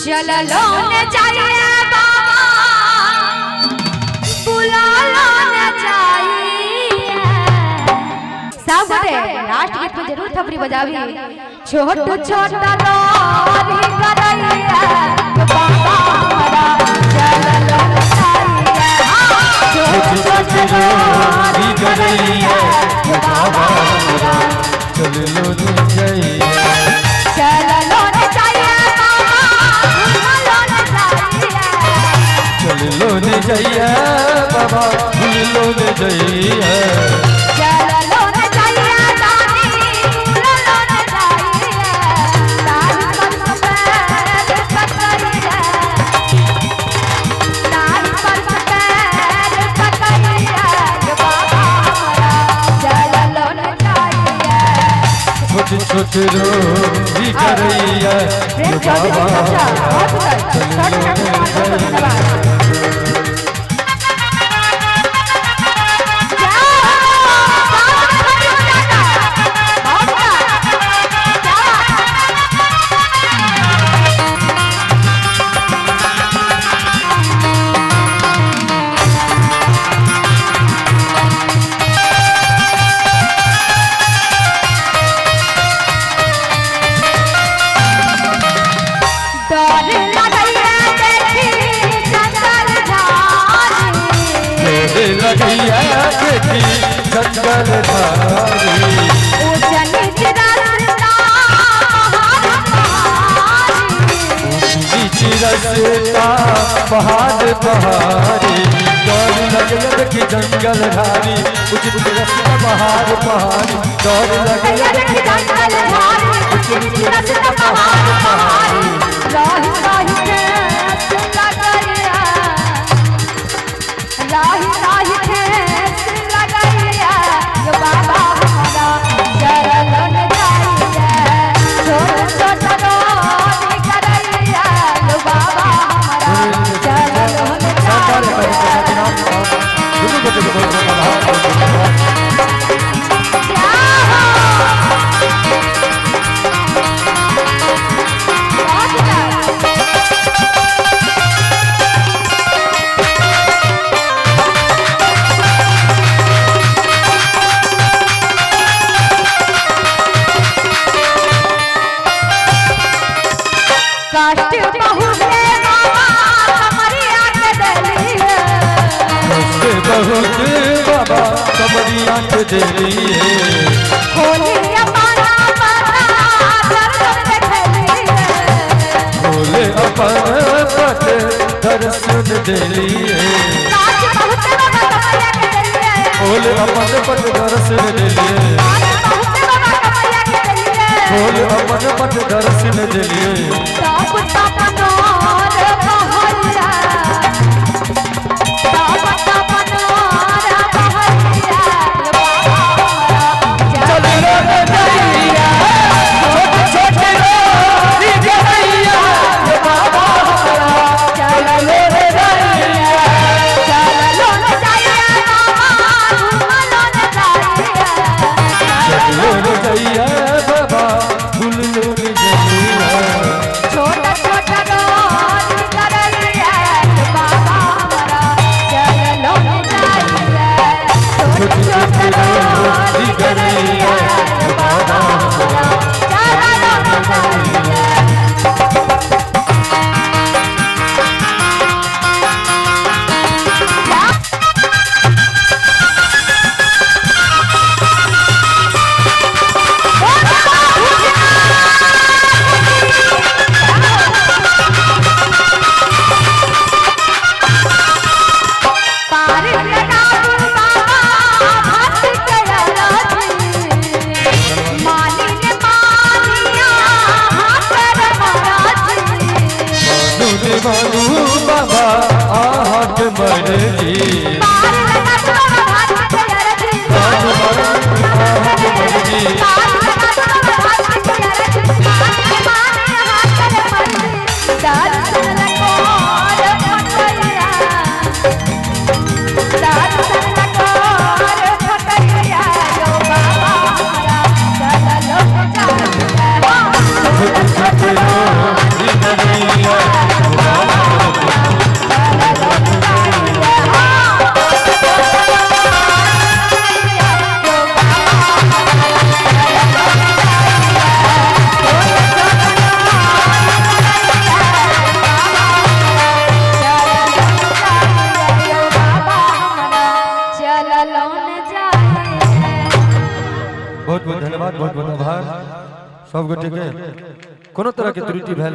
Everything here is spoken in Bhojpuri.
चलो न जाइए बाबा बुला लो न जाइए। सब लास्ट गीत में जरूर थपड़ी बजावी। छोट छोट लोरी करैया बाबा हमारा चलो न जाइए। छोट छोट लोरी करैया बाबा हमारा चलो न जाइए। चलो न जाइए चलो न जाइए बाबा भूलो न जाइए। चलो न जाइए दानी भूलो न जाइए। तारी पर पैर पकड़िए तारी पर पैर पकड़िए बाबा हमारा चलो न जाइए। छोट छोट रोटी करैया बाबा चलो न जाइए। लगैया देखी जंगल धारी नीच रस्ता पहाड़ पहाड़ी डर लगे देखी जंगल धारी उच रस्ता पहाड़ पहाड़ी डर लगे देखी जंगल धारी उच रस्ता पहाड़ पहाड़ी राही राही ठेस लगैया यो बाबा हमारा चलो न जाइए। छोट छोट रोटी करैया यो बाबा हमारा चलो न जाइए। बहुत बाबा कमरिया के देलिए खोले अपना पट दर्शन देलिए खोले अपन पट दर्शन देलिए खोले अपन पट दर्शन देलिए। बाबा आहट मरजी चलो बहुत बहुत धन्यवाद, बहुत बहुत आभार सब गोटे के। कोनो तरह के त्रुटि भेल